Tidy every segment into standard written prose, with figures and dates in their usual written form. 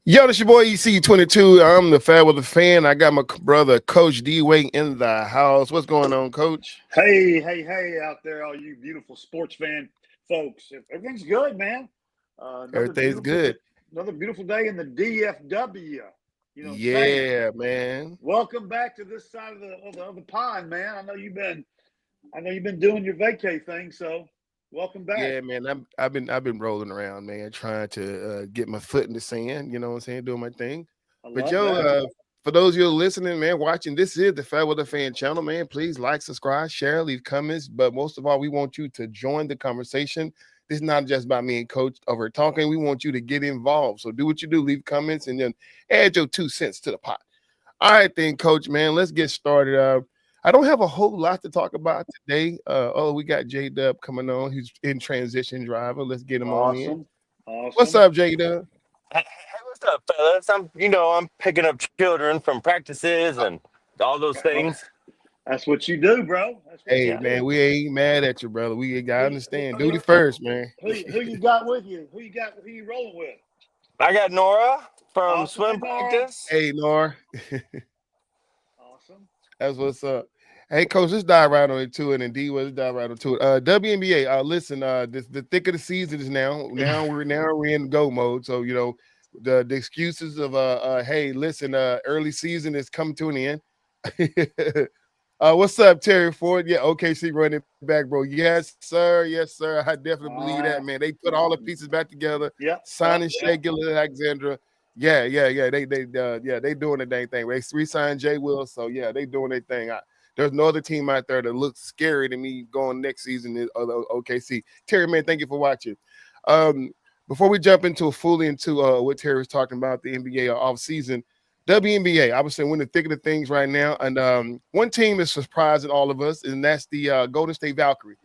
Yo, this your boy EC22. I'm the Fat with a Fan. I got my brother Coach D Wade in the house. What's going on, Coach? Hey, out there, all you beautiful sports fan folks. Everything's good, man. Uh, another Everything's beautiful, good. another beautiful day in the DFW. You know what I'm saying? Yeah, man. Welcome back to this side of the pond, man. I know you've been doing your vacay thing, so welcome back. Yeah, man. I've been rolling around, man, trying to get my foot in the sand. You know what I'm saying? Doing my thing. I But love yo, that. for those of you listening, man, watching, this is the Fat with a Fan channel, man. Please like, subscribe, share, leave comments. But most of all, we want you to join the conversation. This is not just about me and Coach over talking. We want you to get involved. So do what you do, leave comments, and then add your 2 cents to the pot. All right, then, Coach, man, let's get started. I don't have a whole lot to talk about today. We got J Dub coming on. He's in transition driver. Let's get him on in. Awesome, What's awesome. up, J Dub? Hey, what's up, fellas? I'm picking up children from practices and all those Well, things. that's what you do, bro. That's what you Hey, Yeah, man, do. we ain't mad at you, brother. We Who, gotta you- understand. Duty first, man. who you got with you? Who you rolling with? I got Nora from Awesome, hey swim Nora. practice. Hey, Nor. Awesome. That's what's up. Hey, Coach, let's dive right on into it. And D, let's dive right into it. WNBA. Listen, the thick of the season is now. Now we're in go mode. So the excuses of hey, listen, early season is coming to an end. What's up, Terry Ford? Yeah, OKC running back, bro. Yes, sir. Yes, sir. I definitely believe that, Uh, man. They put all the pieces back together, yep, yep, signing Shea yep. Gillis Alexandra. Yeah. They doing the dang thing. They re-signed Jay Will, so yeah, they doing their thing. There's no other team out there that looks scary to me going next season is OKC. Terry, man, thank you for watching. Um, Before we jump fully into what Terry was talking about, the NBA off season. WNBA, I would say we're in the thick of the things right now. And one team is surprising all of us, and that's the Golden State Valkyrie.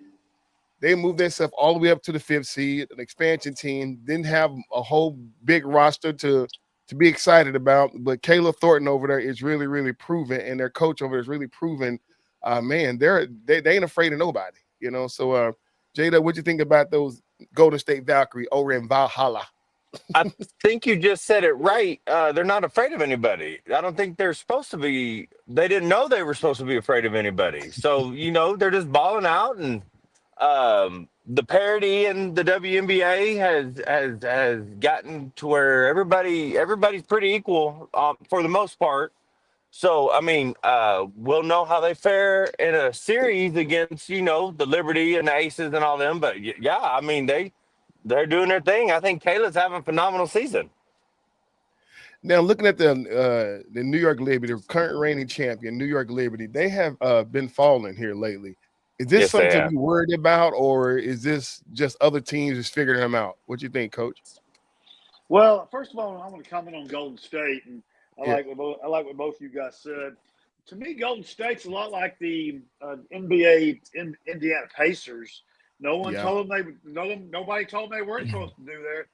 They moved themselves all the way up to the fifth seed, an expansion team. Didn't have a whole big roster to be excited about, but Kayla Thornton over there is really, really proven, and their coach over there is really proven. Man, they ain't afraid of nobody, you know. So, Jada, what you think about those Golden State Valkyrie over in Valhalla? I think you just said it right. They're not afraid of anybody. I don't think they're supposed to be. They didn't know they were supposed to be afraid of anybody. So they're just balling out, and the parity in the WNBA has gotten to where everybody's pretty equal for the most part. So, I mean, we'll know how they fare in a series against, the Liberty and the Aces and all them. But yeah, I mean, they're doing their thing. I think Kayla's having a phenomenal season. Now, looking at the New York Liberty, the current reigning champion, New York Liberty, they have been falling here lately. Is this Yes, they something to have. be worried about, or is this just other teams just figuring them out? What you think, Coach? Well, first of all, I want to comment on Golden State, and Yeah, I like what both you guys said. To me, Golden State's a lot like the NBA Indiana Pacers. No one yeah, told them nobody told them they weren't supposed to do there.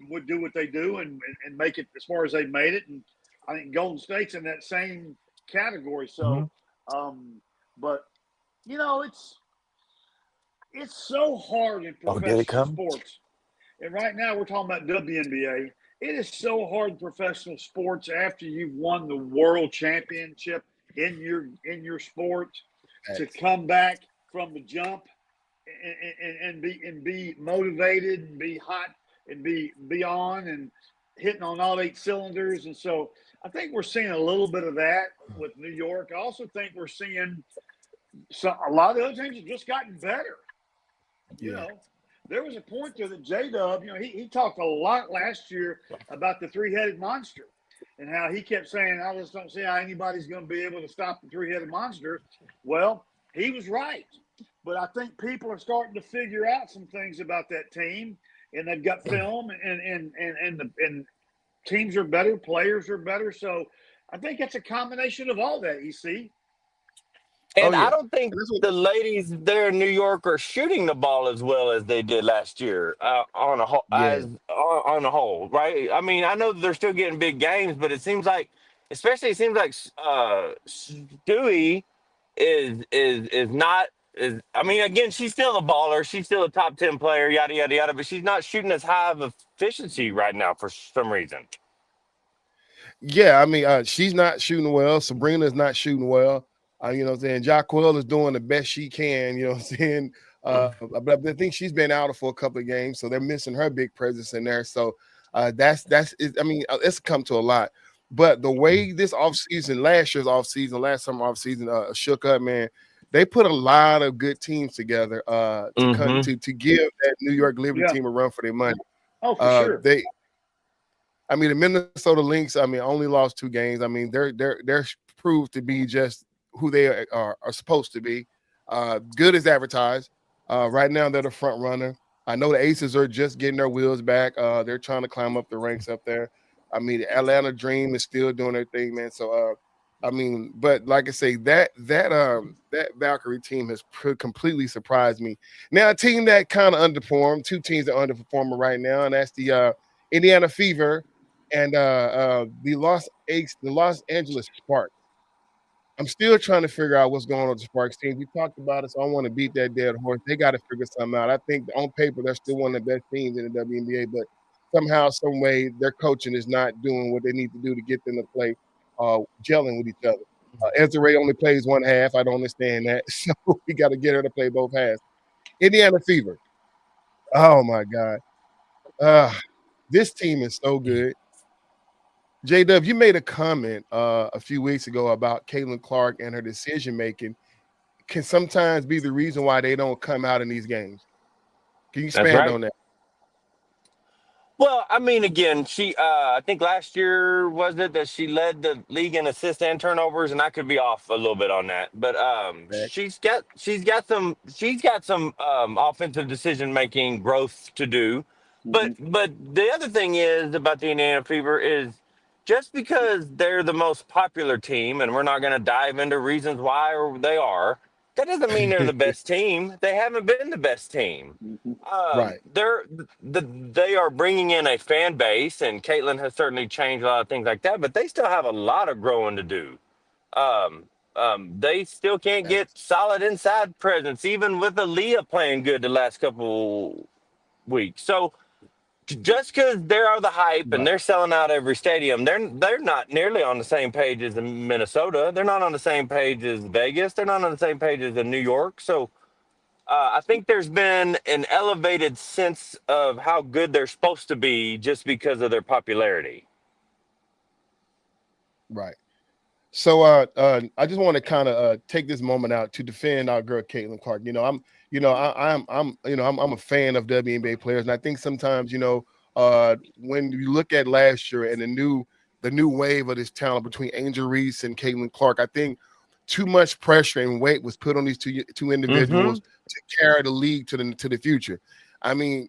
Would do what they do and make it as far as they made it. And I think Golden State's in that same category. Mhm. So, but it's so hard in Oh, did it professional come? sports. And right now we're talking about WNBA. It is so hard in professional sports after you've won the world championship in your sport to facts. come back from the jump and be motivated and be hot and be on and hitting on all eight cylinders. And so I think we're seeing a little bit of that with New York. I also think we're seeing a lot of the other teams have just gotten better. You Yeah, know, there was a point there that J Dub, he talked a lot last year about the three-headed monster and how he kept saying, I just don't see how anybody's going to be able to stop the three-headed monster. Well, he was right. But I think people are starting to figure out some things about that team, and they've got film, and teams are better, players are better. So I think it's a combination of all that. You see, oh And I yeah, don't think and that's what. the ladies there in New York are shooting the ball as well as they did last year on a whole, Yeah, on a whole, right? I mean, I know they're still getting big games, but it seems like Stewie is not is. I mean, again, she's still a baller. She's still a top 10 player, yada yada yada. But she's not shooting as high of efficiency right now for some reason. Yeah, I mean, she's not shooting well. Sabrina's not shooting well. You know what I'm saying? Jaquel is doing the best she can, you know what I'm saying? But I think she's been out for a couple of games, so they're missing her big presence in there. So that's it. I mean, it's come to a lot. But the way this offseason, last year's offseason, last summer offseason, shook up, man. They put a lot of good teams together Mm-hmm. to give that New York Liberty Yeah. team a run for their money. Oh, for sure. I mean, the Minnesota Lynx, I mean, only lost 2 games. I mean, they're proved to be just who they are supposed to be. Good as advertised. Right now, they're the front runner. I know the Aces are just getting their wheels back. They're trying to climb up the ranks up there. I mean, the Atlanta Dream is still doing their thing, man. So, I mean, but like I say, that Valkyrie team has completely surprised me. Now, a team that kind of underperformed, 2 teams that underperforming right now, and that's the Indiana Fever and the Los Angeles Sparks. I'm still trying to figure out what's going on with the Sparks team. We talked about it, so I don't want to beat that dead horse. They got to figure something out. I think on paper they're still one of the best teams in the WNBA, but somehow, some way, their coaching is not doing what they need to do to get them to play, gelling with each other. Ezra Ray only plays one half. I don't understand that, so we got to get her to play both halves. Indiana Fever. Oh my God, this team is so good. J-Dub, you made a comment a few weeks ago about Caitlin Clark and her decision making can sometimes be the reason why they don't come out in these games. Can you That's expand right. on that? Well, I mean, again, I think last year was it that she led the league in assists and turnovers, and I could be off a little bit on that, but Facts. she's got some offensive decision making growth to do, but Mm-hmm. the other thing is about the Indiana Fever is just because they're the most popular team, and we're not going to dive into reasons why or they are. That doesn't mean they're the best team. They haven't been the best team. Mm-hmm. Right. They are bringing in a fan base, and Caitlin has certainly changed a lot of things like that. But they still have a lot of growing to do. Um, they still can't get Facts. solid inside presence, even with Aaliyah playing good the last couple weeks. So just because they're the hype and Right. they're selling out every stadium, they're not nearly on the same page as in Minnesota. They're not on the same page as Vegas. They're not on the same page as in New York. So I think there's been an elevated sense of how good they're supposed to be just because of their popularity. Right. So I just want to kind of take this moment out to defend our girl Caitlin Clark. I'm a fan of WNBA players, and I think sometimes when you look at last year and the new wave of this talent between Angel Reese and Caitlin Clark, I think too much pressure and weight was put on these two Mm-hmm. individuals to carry the league to the future. I mean,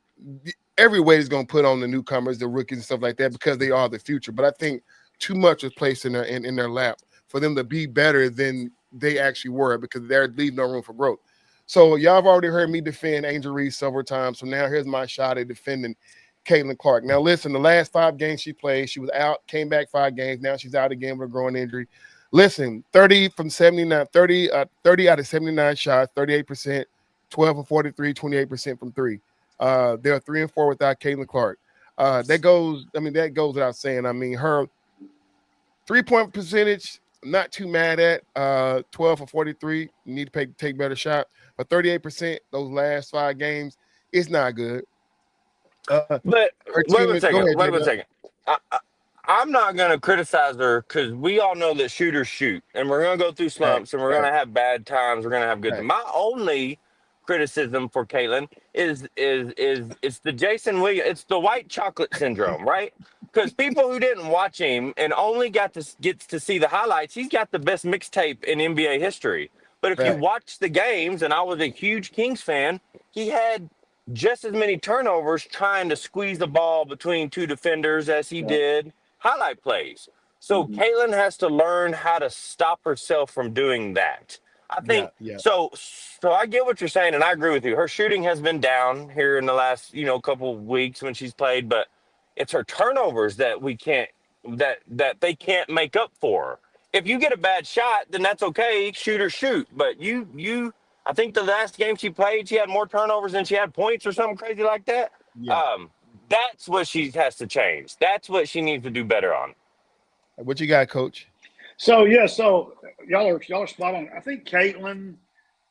every weight is going to put on the newcomers, the rookies, and stuff like that because they are the future. But I think too much was placed in their lap for them to be better than they actually were because they're leaving no room for growth. So y'all have already heard me defend Angel Reese several times. So now here's my shot at defending Caitlin Clark. Now listen, the last 5 games she played, she was out, came back 5 games. Now she's out again with a growing injury. Listen, 30 from 79, 30 out of 79 shots, 38%, 12 from 43, 28% from 3. They're 3 and 4 without Caitlin Clark. That goes without saying. I mean, her 3-point percentage, not too mad at. 12 for 43. You need to take better shot. But 38%, those last 5 games, it's not good. But Her team is go ahead, wait one J-Dub. second. I'm not going to criticize her because we all know that shooters shoot, and we're going to go through Facts, slumps, and we're going to facts, have bad times. We're going to have good. facts. My only criticism for Caitlin is it's the Jason Williams, it's the white chocolate syndrome, right? Because people who didn't watch him and only gets to see the highlights, he's got the best mixtape in NBA history. But if you Facts. watch the games, and I was a huge Kings fan, he had just as many turnovers trying to squeeze the ball between 2 defenders as he Yeah. did highlight plays. So Mm-hmm. Caitlin has to learn how to stop herself from doing that. I Yeah, think yeah, so. So I get what you're saying, and I agree with you. Her shooting has been down here in the last, couple of weeks when she's played, but it's her turnovers that we can't that they can't make up for. If you get a bad shot, then that's okay. Shoot or shoot. But I think the last game she played, she had more turnovers than she had points or something crazy like that. yeah. Um, that's what she has to change. That's what she needs to do better on. What you got, Coach? So yeah, so y'all are spot on. I think Caitlin,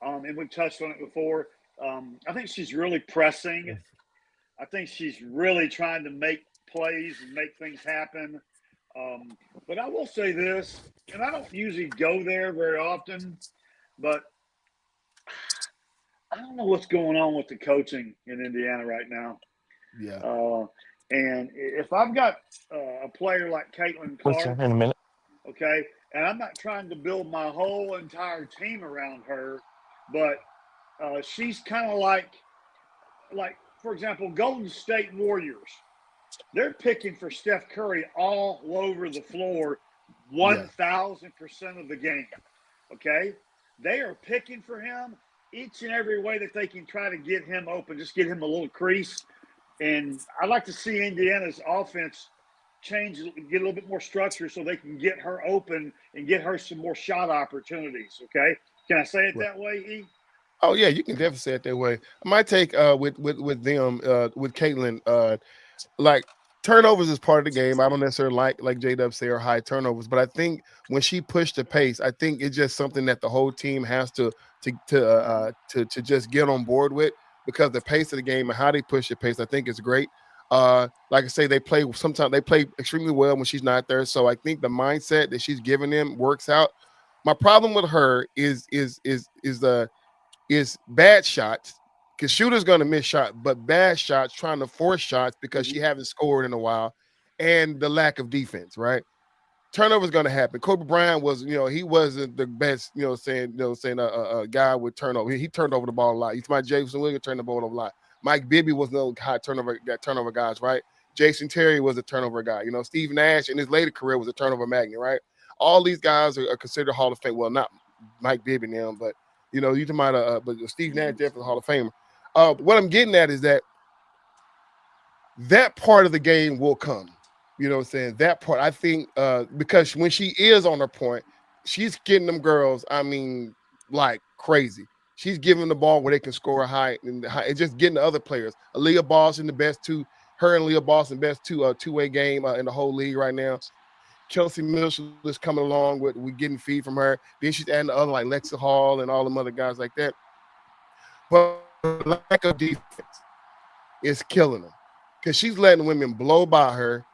and we touched on it before. I think she's really pressing. I think she's really trying to make plays and make things happen. But I will say this, and I don't usually go there very often, but I don't know what's going on with the coaching in Indiana right now. Yeah. And if I've got a player like Caitlin What's Clark, that in a minute? okay, and I'm not trying to build my whole entire team around her, but she's kind of like for example, Golden State Warriors. They're picking for Steph Curry all over the floor, Yeah. 1,000% of the game. Okay, they are picking for him each and every way that they can try to get him open, just get him a little crease. And I'd like to see Indiana's offense change, get a little bit more structure so they can get her open and get her some more shot opportunities. Okay, can I say it Right. that way, E? Oh yeah, you can definitely say it that way. My take with them with Caitlin, like turnovers is part of the game. I don't necessarily like J Dub say or high turnovers, but I think when she pushed the pace, I think it's just something that the whole team has to just get on board with, because the pace of the game and how they push the pace, I think is great. Like I say, sometimes they play extremely well when she's not there. So I think the mindset that she's giving them works out. My problem with her is bad shots, because shooters gonna miss shots, but bad shots trying to force shots because she haven't scored in a while, and the lack of defense. Right, turnovers gonna happen. Kobe Bryant was, he wasn't the best, saying a guy with turnover. He turned over the ball a lot. He's my Jason Williams turned the ball over a lot. Mike Bibby was no high turnover guys, right? Jason Terry was a turnover guy. Steve Nash in his later career was a turnover magnet, right? All these guys are considered Hall of Fame. Well, not Mike Bibby now, but you talking about but Steve Nash definitely Hall of Famer. What I'm getting at is that part of the game will come. You know what I'm saying? That part, I think, because when she is on her point, she's getting them girls, I mean, like crazy. She's giving the ball where they can score high and just getting the other players. Aaliyah Boston, the best two, her and Leah Boston, best two-way game in the whole league right now. Chelsea Mitchell is coming along with we getting feed from her. Then she's adding the other like Lexa Hall and all them other guys like that. But lack of defense is killing them, because she's letting women blow by her.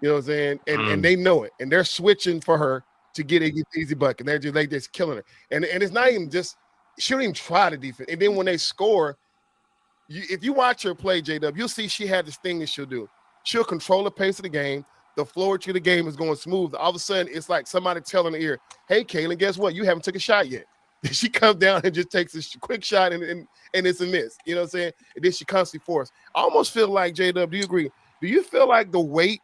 You know what I'm saying? And they know it, and they're switching for her to get an easy bucket. And they're just killing her. And it's not even just, she don't even try to defend. And then when they score, if you watch her play, JW, you'll see she had this thing that she'll do. She'll control the pace of the game. The floor to the game is going smooth. All of a sudden, it's like somebody telling her ear, "Hey, Kaylin, guess what? You haven't took a shot yet." She comes down and just takes a quick shot, and it's a miss. You know what I'm saying? And then she constantly forced. I almost feel like, JW, do you agree? Do you feel like the weight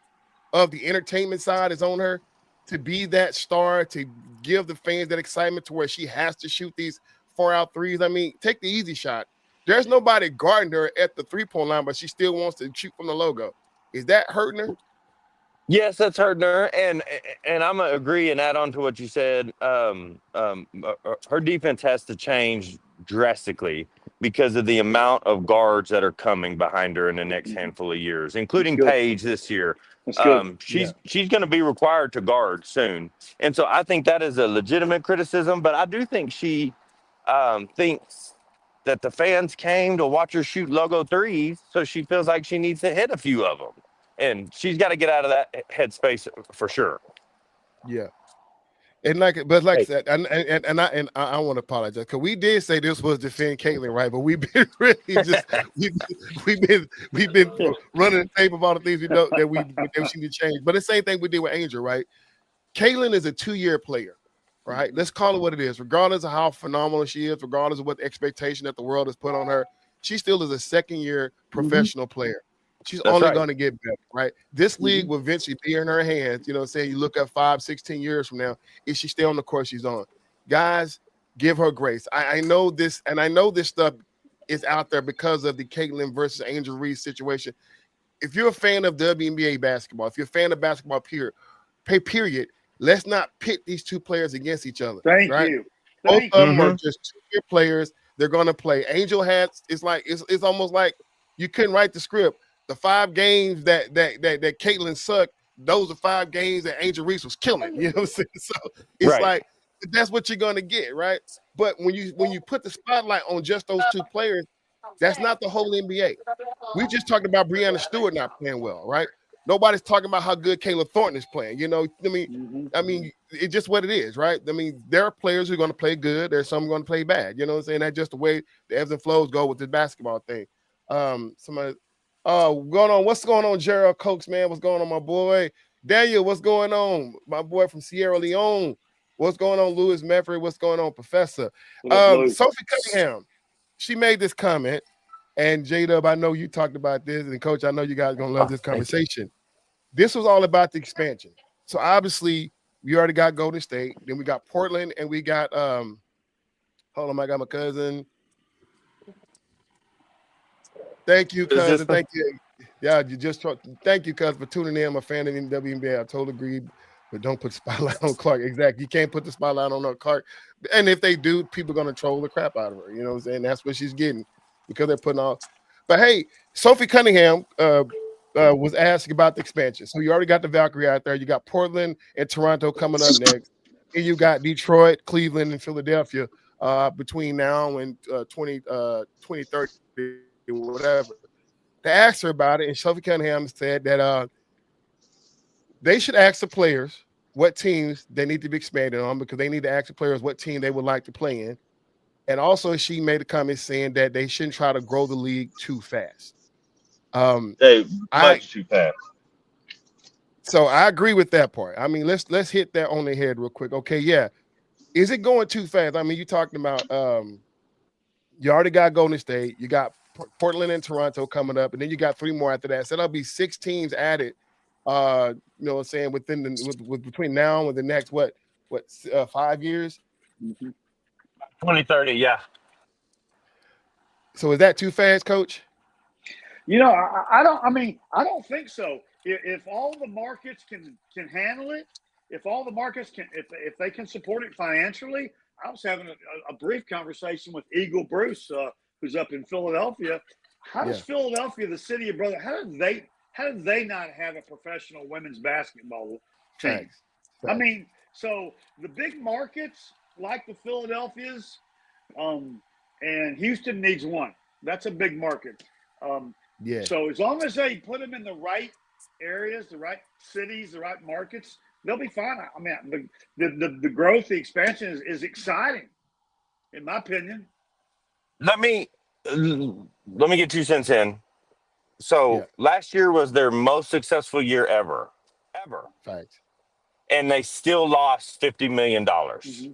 of the entertainment side is on her to be that star, to give the fans that excitement to where she has to shoot these 4-out threes? I mean, take the easy shot. There's nobody guarding her at the 3-point line, but she still wants to shoot from the logo. Is that hurting her? Yes, that's hurting her, and I'm gonna agree and add on to what you said. Her defense has to change drastically because of the amount of guards that are coming behind her in the next handful of years, including Paige this year. That's good. She's going to be required to guard soon, and so I think that is a legitimate criticism. But I do think she thinks that the fans came to watch her shoot logo threes, so she feels like she needs to hit a few of them. And she's got to get out of that headspace for sure. Yeah. And like I said, and I want to apologize, because we did say this was defend Caitlin, right? But we've been really just we've been running the tape of all the things we know that we need to change. But the same thing we did with Angel, right? Caitlin is a 2-year player, right? Let's call it what it is. Regardless of how phenomenal she is, regardless of what the expectation that the world has put on her, she still is a 2nd-year professional player. She's only going to get better, right? This league will eventually be in her hands. You know what I'm saying? You look at 5, 16 years from now, is she stay on the course she's on? Guys, give her grace. I know this, and I know this stuff is out there because of the Caitlin versus Angel Reese situation. If you're a fan of WNBA basketball, if you're a fan of basketball period, let's not pit these two players against each other. Thank right? you. Both of them are just 2-year players. They're going to play. Angel has, it's almost like you couldn't write the script. The 5 games that Caitlin sucked, those are 5 games that Angel Reese was killing. You know what I'm saying? So it's Right. like that's what you're gonna get, right? But when you put the spotlight on just those 2 players, that's not the whole NBA. We just talked about Breanna Stewart not playing well, right? Nobody's talking about how good Kayla Thornton is playing. You know, I mean, it's just what it is, right? I mean, there are players who are going to play good. There's some going to play bad. You know what I'm saying? That's just the way the ebbs and flows go with the basketball thing. Somebody, going on? What's going on, Gerald Cokes, man? What's going on, my boy? Daniel, what's going on? My boy from Sierra Leone. What's going on, Lewis Meffrey? What's going on, Professor? Sophie Cunningham, she made this comment. And J-Dub, I know you talked about this, and Coach, I know you guys are going to love this conversation. This was all about the expansion. So obviously, we already got Golden State. Then we got Portland, and we got hold on, I got my cousin. Thank you, cousin. Thank you. Yeah, thank you, cousin, for tuning in. I'm a fan of the WNBA. I totally agree, but don't put the spotlight on Clark. Exactly. You can't put the spotlight on Clark. And if they do, people are going to troll the crap out of her. You know what I'm saying? That's what she's getting because they're putting all. But hey, Sophie Cunningham was asking about the expansion. So you already got the Valkyrie out there. You got Portland and Toronto coming up next. And you got Detroit, Cleveland, and Philadelphia between now and 2030, whatever. They asked her about it, and Sophie Cunningham said that they should ask the players what teams they need to be expanded on because they need to ask the players what team they would like to play in. And also, she made a comment saying that they shouldn't try to grow the league too fast. Much too fast. So I agree with that part. I mean, let's hit that on the head real quick. Okay, yeah. Is it going too fast? I mean, you're talking about you already got Golden State, you got Portland and Toronto coming up, and then you got 3 more after that. So that'll be 6 teams added. You know what I'm saying within between now and the next 5 years. 2030, yeah. So is that too fast, Coach? You know, I don't think so. If all the markets can handle it, if all the markets if they can support it financially. I was having a brief conversation with Eagle Bruce, who's up in Philadelphia. How does Philadelphia, the city of brother, how did they not have a professional women's basketball team? Thanks. I mean, so the big markets like the Philadelphias, and Houston needs one. That's a big market. So as long as they put them in the right areas, the right cities, the right markets, they'll be fine. I mean, the growth, the expansion is exciting, in my opinion. Let me get 2 cents in. So last year was their most successful year ever. Thanks. And they still lost $50 million. Mm-hmm.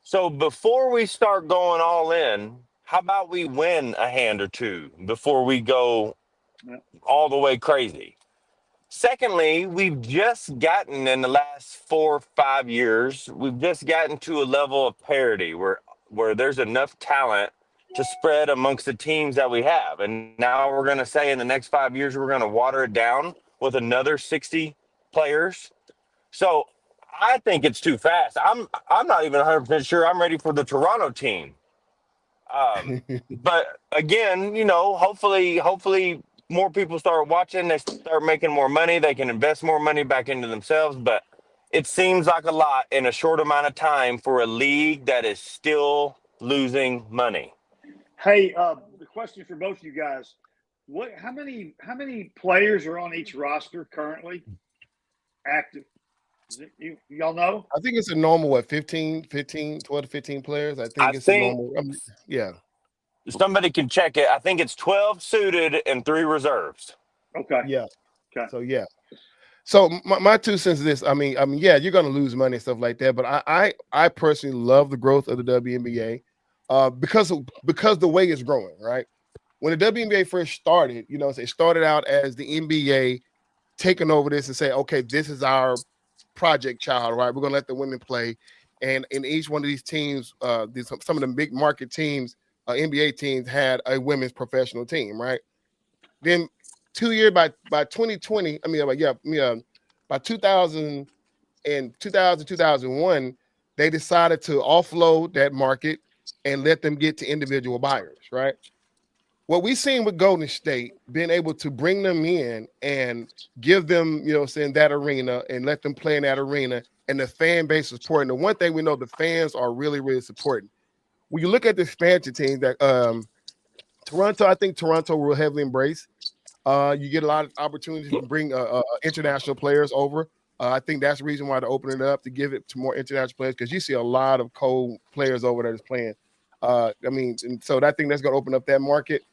So before we start going all in, how about we win a hand or 2 before we go all the way crazy? Secondly, we've just gotten in the last 4 or 5 years, we've just gotten to a level of parity where there's enough talent to spread amongst the teams that we have. And now we're going to say in the next 5 years, we're going to water it down with another 60 players. So I think it's too fast. I'm not even 100% sure I'm ready for the Toronto team. But again, you know, hopefully more people start watching. They start making more money. They can invest more money back into themselves. But it seems like a lot in a short amount of time for a league that is still losing money. Hey, the question for both you guys: how many players are on each roster currently active? Y'all know? I think it's a normal 12 to 15 players. I think it's a normal. Yeah. Somebody can check it. I think it's 12 suited and 3 reserves. Okay. Yeah. Okay. So yeah. So my 2 cents is this. I mean, yeah, you're gonna lose money and stuff like that. But I personally love the growth of the WNBA because the way it's growing, right? When the WNBA first started, you know, it started out as the NBA taking over this and say, okay, this is our project child, right? We're gonna let the women play. And in each one of these teams, some of the big market teams, NBA teams had a women's professional team, right? Then 2 years by 2020, by 2000 and 2001, they decided to offload that market and let them get to individual buyers, right? what we've seen with Golden State, being able to bring them in and give them, saying that arena and let them play in that arena, and the fan base is supporting. The one thing we know, the fans are really, really supporting. When you look at the expansion team that Toronto, I think Toronto will heavily embrace. You get a lot of opportunities to bring international players over. I think that's the reason why they're opening it up, to give it to more international players, because you see a lot of cold players over there that's playing. And so I think that's going to open up that market.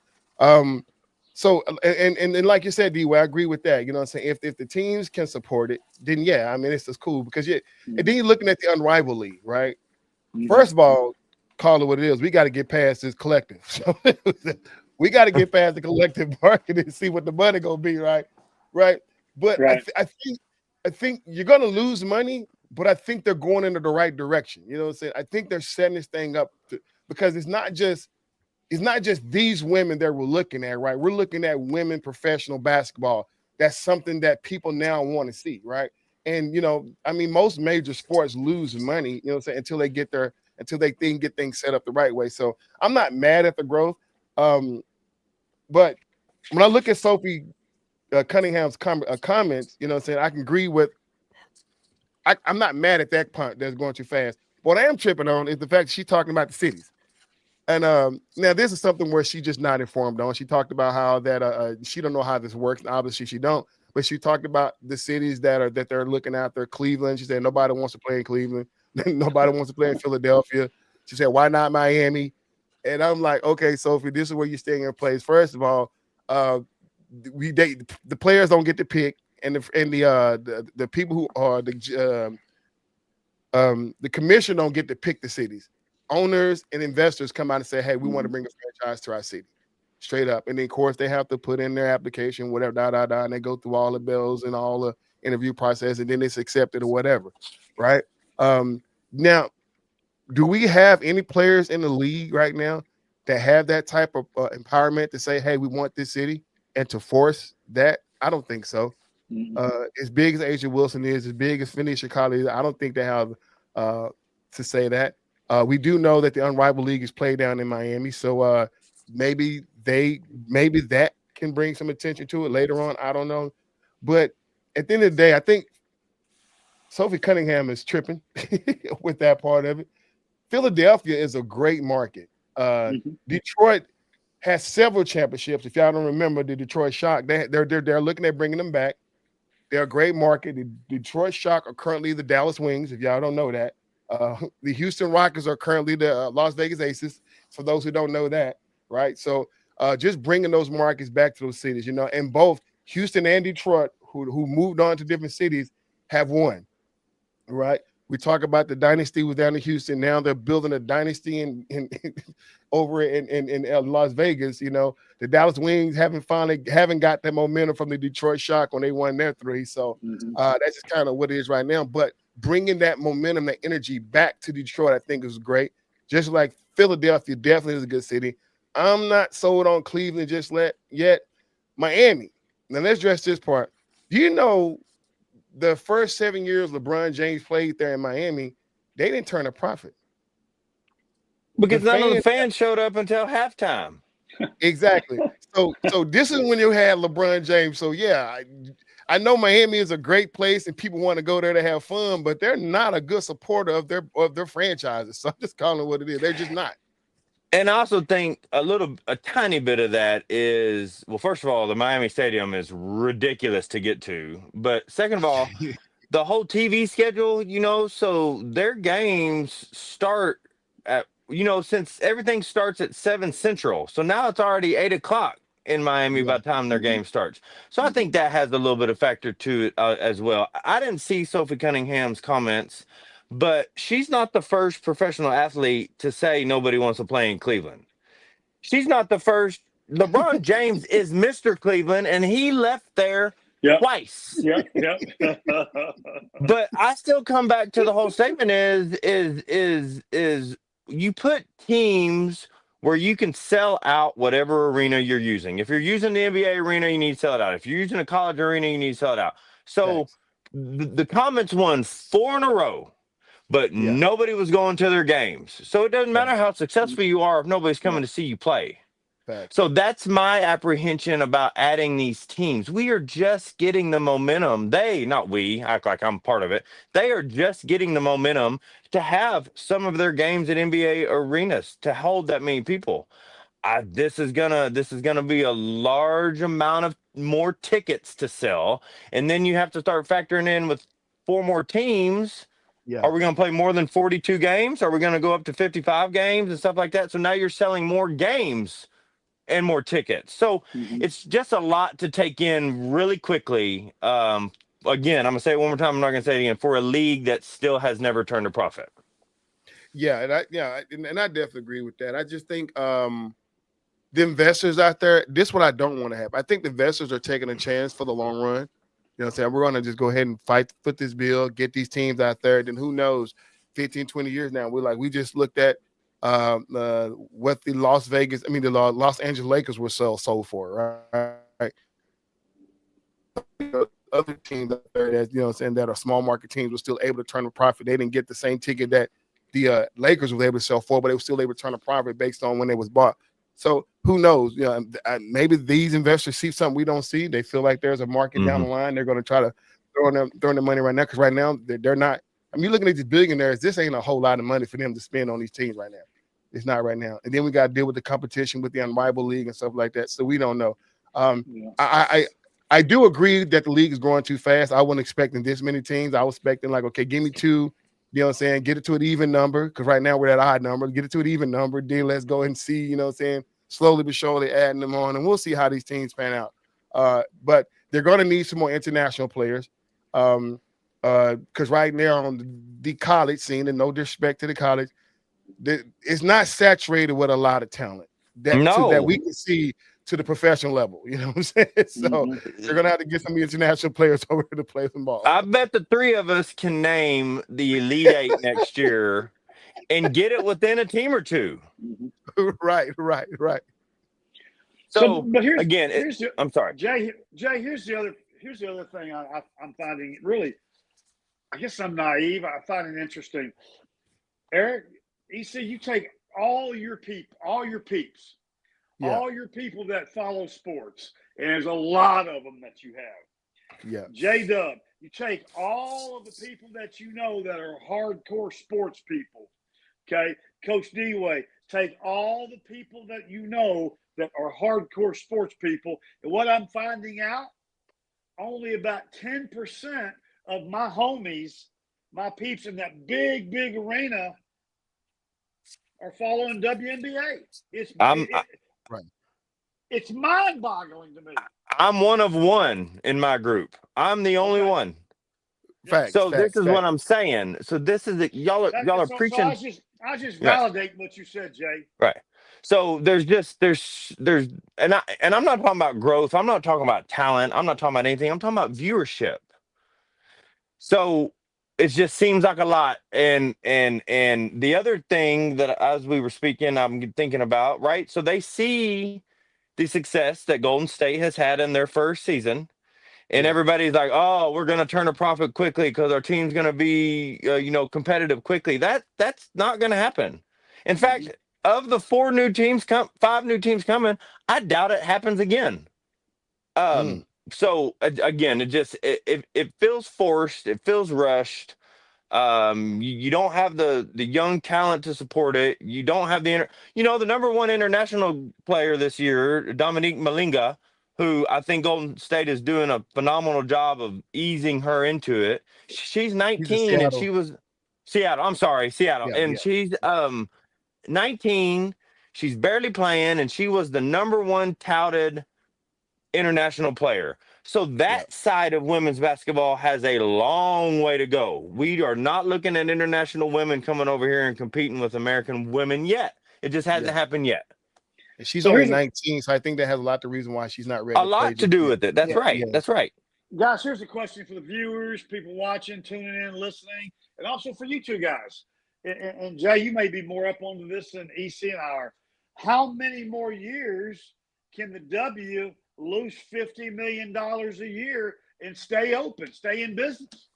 So like you said, D-Way, I agree with that. You know what I'm saying? If the teams can support it, then yeah, I mean, it's just cool, because and then you're looking at the unrivaled league, right? First of all, call it what it is. We got to get past this collective. So we got to get past the collective market and see what the money gonna be, right? Right. But Right. I think you're gonna lose money, but I think they're going into the right direction. You know what I'm saying? I think they're setting this thing up because it's not just these women that we're looking at, right? We're looking at women professional basketball. That's something that people now want to see, right? And I mean, most major sports lose money, until they get get things set up the right way. So I'm not mad at the growth. But when I look at Sophie Cunningham's comments, saying I can agree with. I'm not mad at that punt that's going too fast. What I am tripping on is the fact she's talking about the cities. And now this is something where she's just not informed on. She talked about how that she don't know how this works. And obviously she don't. But she talked about the cities that they're looking at. They're Cleveland. She said nobody wants to play in Cleveland. Nobody wants to play in Philadelphia. She said, why not Miami? And I'm like, okay, Sophie, this is where you're staying in place. First of all, the players don't get to pick, and the people who are the commission don't get to pick the cities. Owners and investors come out and say, hey, we want to bring a franchise to our city, straight up. And then, of course, they have to put in their application, whatever, and they go through all the bells and all the interview process, and then it's accepted or whatever, right? Now, do we have any players in the league right now that have that type of empowerment to say, hey, we want this city, and to force that? I don't think so. As big as Asia Wilson is, as big as Phoenicia College is, I don't think they have to say that. We do know that the Unrivaled League is played down in Miami, so maybe that can bring some attention to it later on. I don't know. But at the end of the day, I think Sophie Cunningham is tripping with that part of it. Philadelphia is a great market. Detroit has several championships. If y'all don't remember the Detroit Shock, they're looking at bringing them back. They're a great market. The Detroit Shock are currently the Dallas Wings, if y'all don't know that. The Houston Rockets are currently the Las Vegas Aces, for those who don't know that, right? So just bringing those markets back to those cities, and both Houston and Detroit, who moved on to different cities, have won, right? We talk about the dynasty was down in Houston. Now they're building a dynasty in over in Las Vegas. The Dallas Wings haven't got that momentum from the Detroit Shock when they won their 3. So that's just kind of what it is right now. But bringing that momentum, that energy back to Detroit, I think is great. Just like Philadelphia definitely is a good city. I'm not sold on Cleveland just yet. Miami. Now let's address this part. Do you know the first 7 years LeBron James played there in Miami, they didn't turn a profit? Because none of the fans showed up until halftime. Exactly. So this is when you had LeBron James. So yeah, I know Miami is a great place and people want to go there to have fun, but they're not a good supporter of their franchises. So I'm just calling it what it is. They're just not. And I also think a tiny bit of that is, well, first of all, the Miami Stadium is ridiculous to get to. But second of all, the whole TV schedule, so their games start at, since everything starts at 7 Central. So now it's already 8 o'clock in Miami by the time their game starts. So I think that has a little bit of factor to it as well. I didn't see Sophie Cunningham's comments, but she's not the first professional athlete to say nobody wants to play in Cleveland. She's not the first. LeBron James is Mr. Cleveland, and he left there twice. Yep. But I still come back to the whole statement is you put teams where you can sell out whatever arena you're using. If you're using the NBA arena, you need to sell it out. If you're using a college arena, you need to sell it out. So the Comets won 4 in a row, but nobody was going to their games. So it doesn't matter how successful you are if nobody's coming to see you play. Facts. So that's my apprehension about adding these teams. We are just getting the momentum. They, not we, act like I'm part of it. They are just getting the momentum to have some of their games at NBA arenas to hold that many people. This is gonna be a large amount of more tickets to sell, and then you have to start factoring in with 4 more teams. Yeah. Are we going to play more than 42 games? Are we going to go up to 55 games and stuff like that? So now you're selling more games and more tickets. So it's just a lot to take in really quickly. Again, I'm gonna say it one more time. I'm not gonna say it again. For a league that still has never turned a profit. Yeah, and I definitely agree with that. I just think the investors out there, this is what I don't want to have. I think the investors are taking a chance for the long run. You know what I'm saying? We're going to just go ahead and foot this bill, get these teams out there. Then who knows, 15, 20 years now, we just looked at what the Los Angeles Lakers were sold for, right? Other teams out there that, you know what I'm saying, that are small market teams were still able to turn a profit. They didn't get the same ticket that the Lakers were able to sell for, but they were still able to turn a profit based on when it was bought. So who knows? You know, maybe these investors see something we don't see. They feel like there's a market down the line. They're going to try to throw in the money right now, because right now they're not. I mean, you're looking at these billionaires. This ain't a whole lot of money for them to spend on these teams right now. It's not right now. And then we got to deal with the competition with the Unrivaled League and stuff like that. So we don't know. I do agree that the league is growing too fast. I wasn't expecting this many teams. I was expecting like, okay, give me 2. You know what I'm saying? Get it to an even number, because right now we're at an odd number. Get it to an even number. Then let's go and see, you know what I'm saying, slowly but surely adding them on, and we'll see how these teams pan out. But they're going to need some more international players, because right now on the college scene, and no disrespect to the college, it's not saturated with a lot of talent that we can see to the professional level. You know what I'm saying? So they're going to have to get some international players over to play some ball. I bet the 3 of us can name the Elite 8 next year and get it within a team or 2. Right. So but again, I'm sorry, Jay. Here's the other thing I'm finding really. I guess I'm naive. I find it interesting. Eric, EC, you take all your peeps, all your people that follow sports, and there's a lot of them that you have. Yeah. J-Dub, you take all of the people that you know that are hardcore sports people. Okay. Coach D-Way, take all the people that you know that are hardcore sports people. And what I'm finding out, only about 10% of my homies, my peeps in that big arena, are following WNBA. It's mind-boggling to me. I'm one of one in my group. I'm the only one. Facts. This is what I'm saying. So this is y'all are preaching. So I just validate what you said, Jay. Right. So there's and I'm not talking about growth. I'm not talking about talent. I'm not talking about anything. I'm talking about viewership. So it just seems like a lot. And the other thing that, as we were speaking, I'm thinking about, right? So they see the success that Golden State has had in their first season, and everybody's like, "Oh, we're going to turn a profit quickly because our team's going to be, competitive quickly." That's not going to happen. In fact, of the 5 new teams coming, I doubt it happens again. So again, it feels forced. It feels rushed. You don't have the young talent to support it. You don't have the number 1 international player this year, Dominique Malinga, who I think Golden State is doing a phenomenal job of easing her into it. She's 19 and she was Seattle. I'm sorry, Seattle. She's 19. She's barely playing, and she was the number 1 touted international player. So that side of women's basketball has a long way to go. We are not looking at international women coming over here and competing with American women yet. It just hasn't happened yet. And she's only 19, so I think that has a lot to reason why she's not ready. A lot to do with it. That's right. Yeah. That's right. Guys, here's a question for the viewers, people watching, tuning in, listening, and also for you two guys. And Jay, you may be more up onto this than EC and I are. How many more years can the W lose $50 million a year and stay open, stay in business?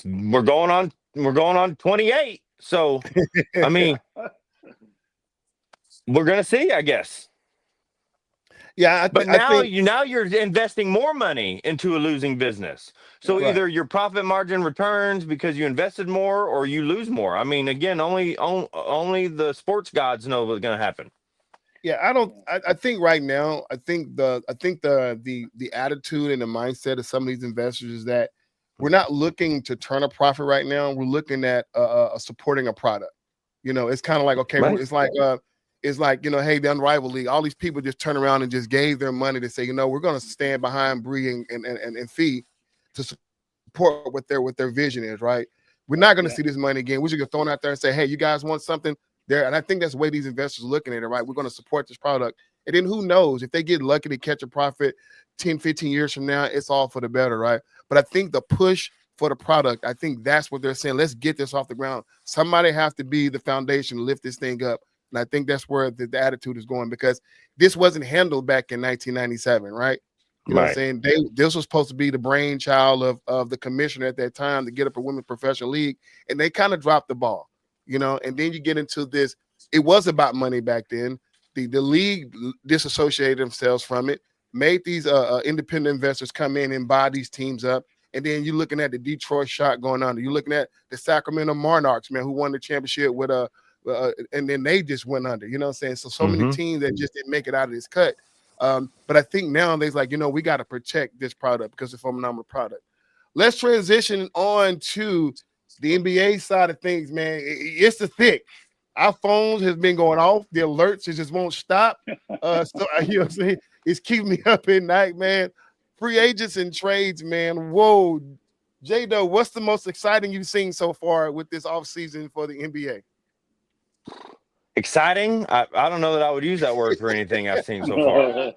We're going on 28. So I mean, we're gonna see, I guess. Yeah, But I think now you're investing more money into a losing business. So Yeah. right. either your profit margin returns because you invested more, or you lose more. I mean, again, only the sports gods know what's going to happen. Yeah, I don't. I think right now, the attitude and the mindset of some of these investors is that we're not looking to turn a profit right now. We're looking at supporting a product. You know, it's kind of like okay, Right. it's like hey, the Unrivaled League. All these people just turn around and just gave their money to say, we're going to stand behind Bree and Fee to support what their vision is. Right? We're not going to Yeah. see this money again. We're just going to throw it out there and say, hey, you guys want something? There, and I think that's the way these investors are looking at it, right? We're going to support this product. And then who knows if they get lucky to catch a profit 10, 15 years from now, it's all for the better, right? But I think the push for the product, I think that's what they're saying. Let's get this off the ground. Somebody has to be the foundation to lift this thing up. And I think that's where the attitude is going, because this wasn't handled back in 1997, right? You know what I'm saying? This was supposed to be the brainchild of the commissioner at that time to get up a women's professional league, and they kind of dropped the ball. And then you get into this. It was about money back then. The league disassociated themselves from it, made these independent investors come in and buy these teams up. And then you're looking at the Detroit Shock going on. You're looking at the Sacramento Monarchs, man, who won the championship with and then they just went under. You know what I'm saying? So many teams that just didn't make it out of this cut. But I think nowadays, like, we got to protect this product because it's a phenomenal product. Let's transition on to the NBA side of things, man. It's the thick. Our phones has been going off. The alerts, it just won't stop. So you know what I'm saying? It's keeping me up at night, man. Free agents and trades, man. Whoa. J-Do, what's the most exciting you've seen so far with this offseason for the NBA? Exciting? I don't know that I would use that word for anything I've seen so far.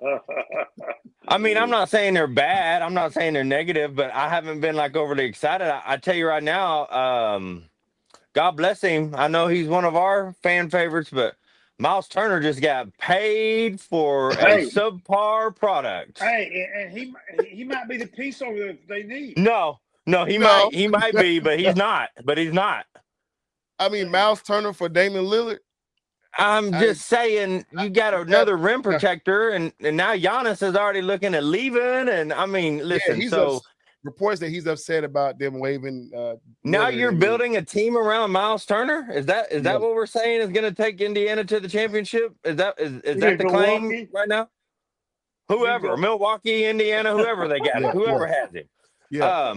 I mean, I'm not saying they're bad. I'm not saying they're negative, but I haven't been like overly excited. I tell you right now, God bless him. I know he's one of our fan favorites, but Miles Turner just got paid for a subpar product. Hey, and he might be the piece over there they need. No, he might be, but he's not. I mean, Miles Turner for Damian Lillard. I'm just saying, you got another rim protector, and now Giannis is already looking at leaving. And I mean, listen, reports that he's upset about them waiving. Now you're building a team around Miles Turner. Is that what we're saying is going to take Indiana to the championship? Is that the claim right now? Whoever, Milwaukee, Indiana, whoever they got, whoever has him. Yeah.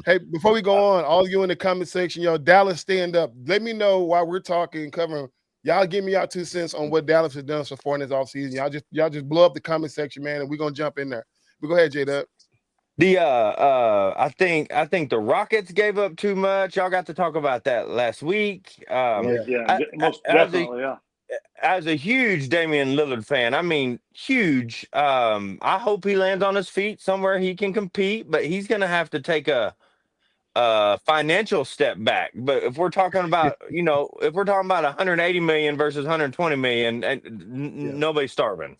Hey, before we go on, all you in the comment section, Dallas, stand up. Let me know while we're talking, covering. Y'all give me y'all 2 cents on what Dallas has done so far in this offseason. Y'all just blow up the comment section, man, and we're gonna jump in there. But go ahead, J-Dub. I think the Rockets gave up too much. Y'all got to talk about that last week. Most definitely. As a huge Damian Lillard fan, I mean, huge. I hope he lands on his feet somewhere he can compete, but he's gonna have to take a financial step back. But if we're talking about, if we're talking about 180 million versus 120 million, and nobody's starving.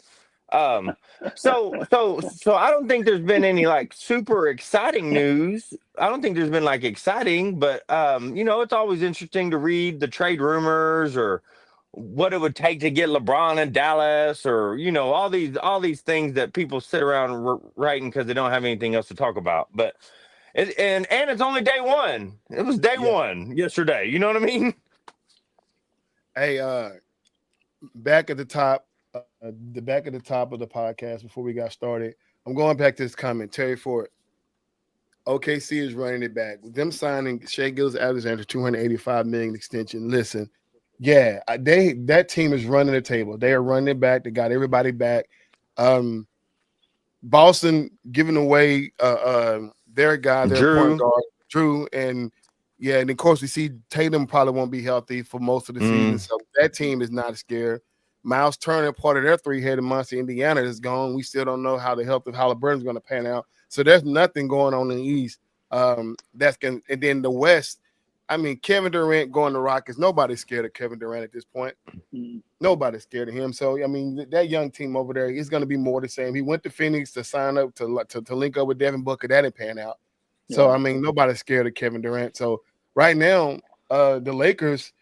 So I don't think there's been any like super exciting news. I don't think there's been like exciting, but it's always interesting to read the trade rumors or what it would take to get LeBron in Dallas, or all these things that people sit around writing because they don't have anything else to talk about. But and it's only day one. It was day one yesterday. You know what I mean? Hey, back at the top of the podcast before we got started, I'm going back to this comment. Terry Ford. OKC is running it back. With them signing Shai Gilgeous-Alexander $285 million extension. Listen, that team is running the table. They are running it back. They got everybody back. Boston giving away their guy, their point guard, Drew, and of course we see Tatum probably won't be healthy for most of the season, so that team is not scared. Miles Turner, part of their three-headed monster, Indiana, is gone. We still don't know how the health of Halliburton is going to pan out. So there's nothing going on in the East. And then the West. I mean, Kevin Durant going to Rockets. Nobody's scared of Kevin Durant at this point. Nobody's scared of him. So I mean, that young team over there is going to be more the same. He went to Phoenix to sign up to link up with Devin Booker. That didn't pan out. So I mean, nobody's scared of Kevin Durant. So right now, the Lakers.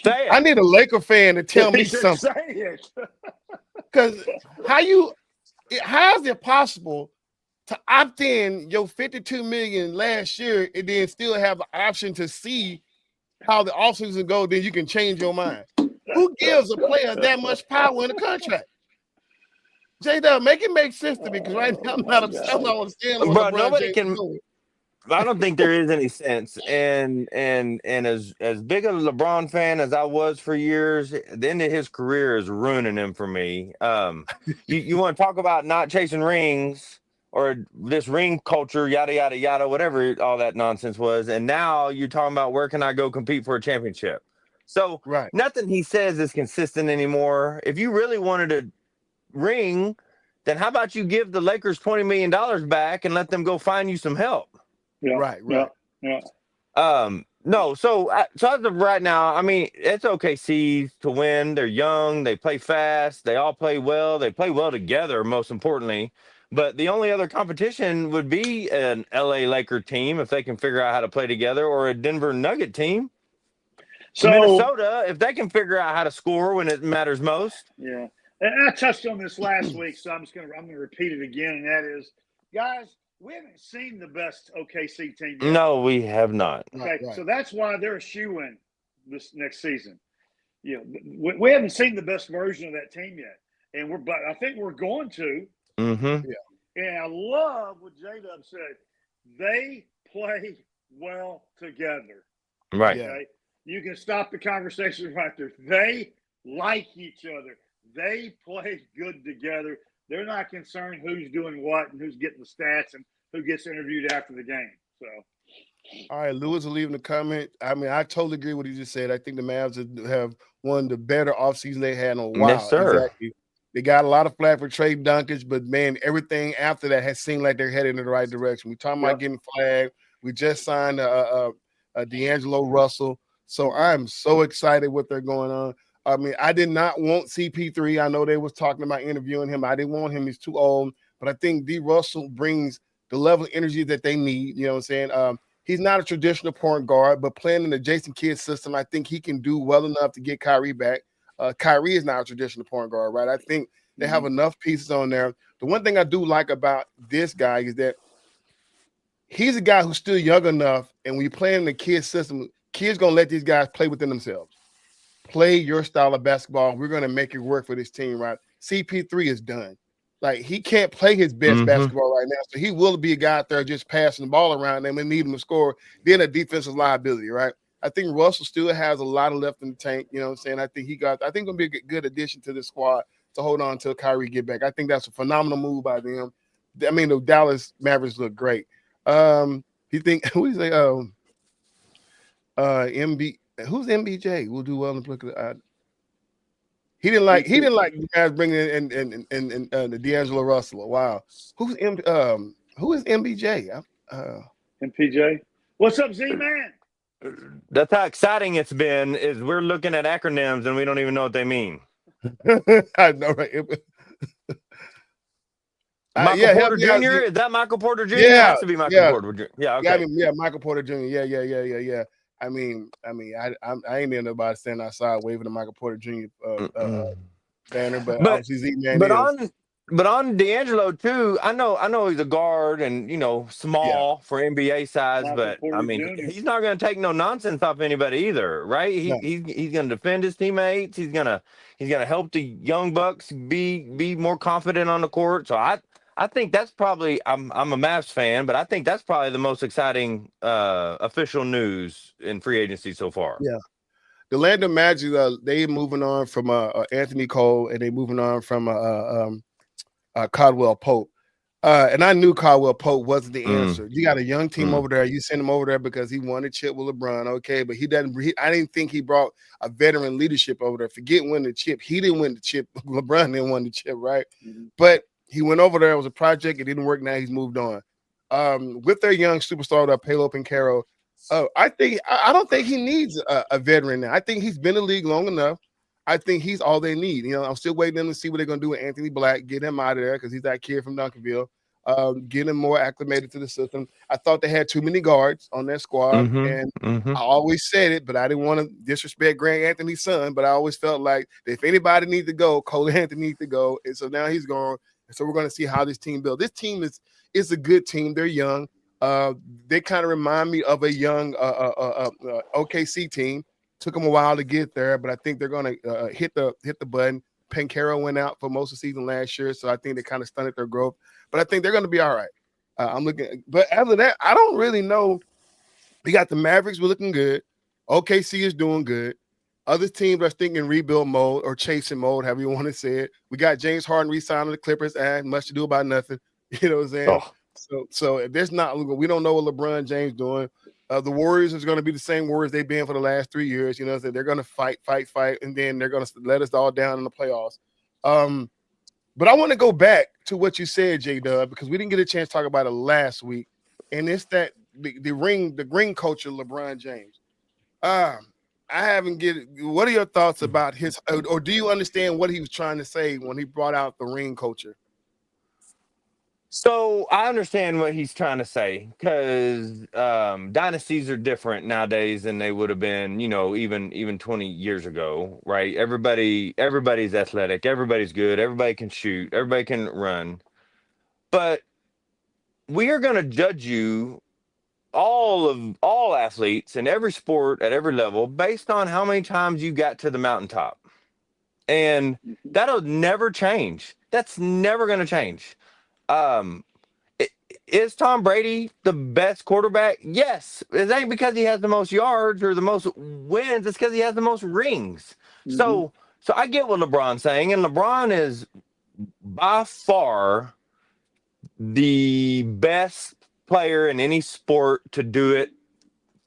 Say I it. need a Laker fan to tell me Just something. say it. Because how is it possible to opt in your $52 million last year and then still have the option to see how the offseason go? Then you can change your mind. Who gives a player that much power in a contract? J-Dub, make it make sense to me, because right now I'm not understanding what Bro, LeBron nobody James is can. doing. I don't think there is any sense. And as big a LeBron fan as I was for years, the end of his career is ruining him for me. You want to talk about not chasing rings or this ring culture, yada yada yada, whatever all that nonsense was, and now you're talking about where can I go compete for a championship? So Right. nothing he says is consistent anymore. If you really wanted a ring, then how about you give the Lakers $20 million back and let them go find you some help? Yeah, Right. yeah. No, so as of right now, I mean, it's OKC to win. They're young, they play fast, they all play well, they play well together, most importantly. But the only other competition would be an LA Laker team if they can figure out how to play together, or a Denver Nugget team. So Minnesota, if they can figure out how to score when it matters most. yeah, and I touched on this last week, so I'm gonna repeat it again, and that is, guys, we haven't seen the best OKC team yet. No, we have not. Okay, Right. so that's why they're a shoe-in this next season. You know, we haven't seen the best version of that team yet, but I think we're going to. Mm-hmm. And I love what J-Dub said. They play well together. Right. Yeah. Okay, you can stop the conversation right there. They like each other. They play good together. They're not concerned who's doing what and who's getting the stats and who gets interviewed after the game. So, all right, Lewis will leave in the comment. I mean, I totally agree with what he just said. I think the Mavs have one of the better offseasons they had in a while. Yes, sir. Exactly. They got a lot of flack for trade dunkage, but man, everything after that has seemed like they're headed in the right direction. We talking about getting flagged. We just signed D'Angelo Russell, so I'm so excited what they're going on. I mean, I did not want CP3. I know they was talking about interviewing him. I didn't want him. He's too old. But I think D. Russell brings the level of energy that they need. You know what I'm saying? He's not a traditional point guard, but playing in the Jason Kidd system, I think he can do well enough to get Kyrie back. Kyrie is not a traditional point guard, right? I think they have enough pieces on there. The one thing I do like about this guy is that he's a guy who's still young enough, and when you play in the Kidd system, Kidd's going to let these guys play within themselves. Play your style of basketball. We're going to make it work for this team, right? CP3 is done. Like, he can't play his best basketball right now, so he will be a guy out there just passing the ball around them and need him to score. Then a defensive liability, right? I think Russell still has a lot of left in the tank. You know what I'm saying? I think going to be a good addition to the squad to hold on until Kyrie get back. I think that's a phenomenal move by them. I mean, the Dallas Mavericks look great. You think who's MB? Who's MBJ? We'll do well in the He didn't like you guys bringing in the D'Angelo Russell. Wow. Who is MBJ? MPJ. What's up, Z-Man? That's how exciting it's been. Is we're looking at acronyms and we don't even know what they mean. I know, right? Michael Porter Jr. Is that Michael Porter Jr.? Yeah, It has to be Michael Porter Jr. Yeah, okay. Michael Porter Jr. Yeah. I mean, I ain't in nobody standing outside waving the Michael Porter Jr. Banner, but obviously Z-Man But on D'Angelo too, I know he's a guard and small for NBA size, but I mean he's not going to take no nonsense off anybody either, right? He's going to defend his teammates. He's gonna help the young bucks be more confident on the court. So I think that's probably I'm a Mavs fan, but I think that's probably the most exciting official news in free agency so far. Yeah. The Orlando Magic, they moving on from Anthony Cole, and they moving on from Caldwell Pope. And I knew Caldwell Pope wasn't the answer. You got a young team over there. You send him over there because he wanted chip with LeBron, okay? But I didn't think he brought a veteran leadership over there. Forget winning the chip. He didn't win the chip. LeBron didn't win the chip, right? But he went over there. It was a project. It didn't work. Now he's moved on. With their young superstar, Paolo Banchero, I don't think he needs a veteran now. I think he's been in the league long enough. I think he's all they need. I'm still waiting to see what they're going to do with Anthony Black, get him out of there because he's that kid from Duncanville. getting more acclimated to the system. I thought they had too many guards on their squad, and I always said it, but I didn't want to disrespect Grant Anthony's son. But I always felt like if anybody needs to go, Cole Anthony needs to go, and so now he's gone. And so we're going to see how this team builds. This team is a good team. They're young. They kind of remind me of a young OKC team. Took them a while to get there, but I think they're going to hit the button. Pancaro went out for most of the season last year, so I think they kind of stunted their growth. But I think they're going to be all right. I'm looking, but other than that, I don't really know. We got the Mavericks. We're looking good. OKC is doing good. Other teams are thinking rebuild mode or chasing mode, however you want to say it. We got James Harden re-signing the Clippers, and much to do about nothing. You know what I'm saying? So if there's not, we don't know what LeBron James doing. The Warriors is going to be the same Warriors they've been for the last 3 years. You know, so they're going to fight, and then they're going to let us all down in the playoffs. But I want to go back to what you said, J-Dub, because we didn't get a chance to talk about it last week, and it's that the ring culture, LeBron James. I haven't get. What are your thoughts about his, or do you understand what he was trying to say when he brought out the ring culture? So I understand what he's trying to say, because dynasties are different nowadays than they would have been, even 20 years ago, right? Everybody's athletic, everybody's good, everybody can shoot, everybody can run, but we are going to judge you, all athletes in every sport at every level, based on how many times you got to the mountaintop, and that'll never change. That's never going to change. Is Tom Brady the best quarterback? Yes. It ain't because he has the most yards or the most wins. It's because he has the most rings. So I get what LeBron's saying, and LeBron is by far the best player in any sport to do it